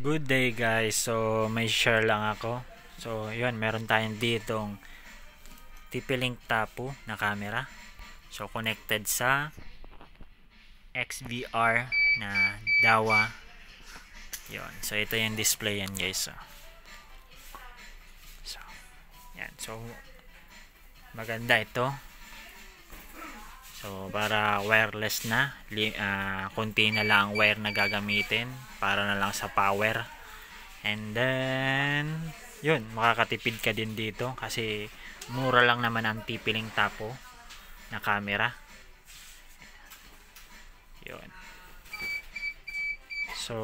Good day guys. So may share lang ako. So yun, meron tayong ditong TP-Link Tapo na camera. So connected sa XVR na DAWA. Yun. So ito yung display yan guys. So yan. So maganda ito. So para wireless na, konti na lang ang wire na gagamitin para na lang sa power. And then yun, makakatipid ka din dito kasi mura lang naman ang TP-Link Tapo na camera. Yun. So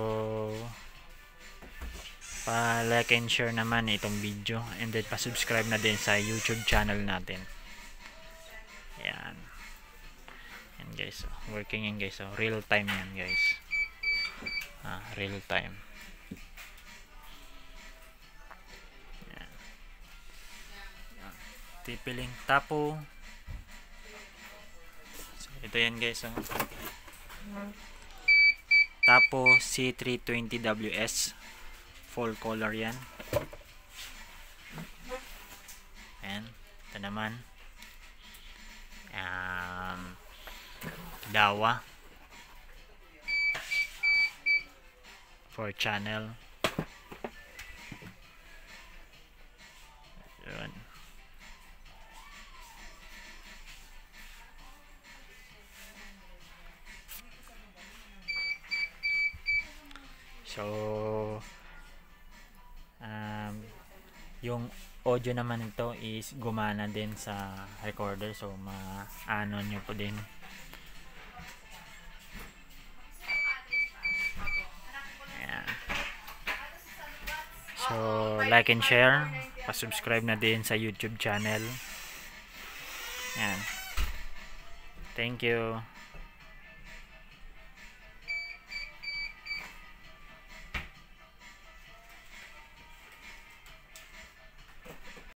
pa-like and share naman itong video, and then pa-subscribe na din sa YouTube channel natin. Yan. Yan guys, working yan guys. Real time yan guys. Real time. Yan. TP-Link Tapo. So, ito yan guys. Tapo C320WS. Full color yan. Ayan. Ito naman. DAWA 4 channel. Yun. So yung audio naman ito is gumana din sa recorder, so maano nyo po din. Ayan. So like and share, pa-subscribe na din sa YouTube channel. Ayan. Thank you.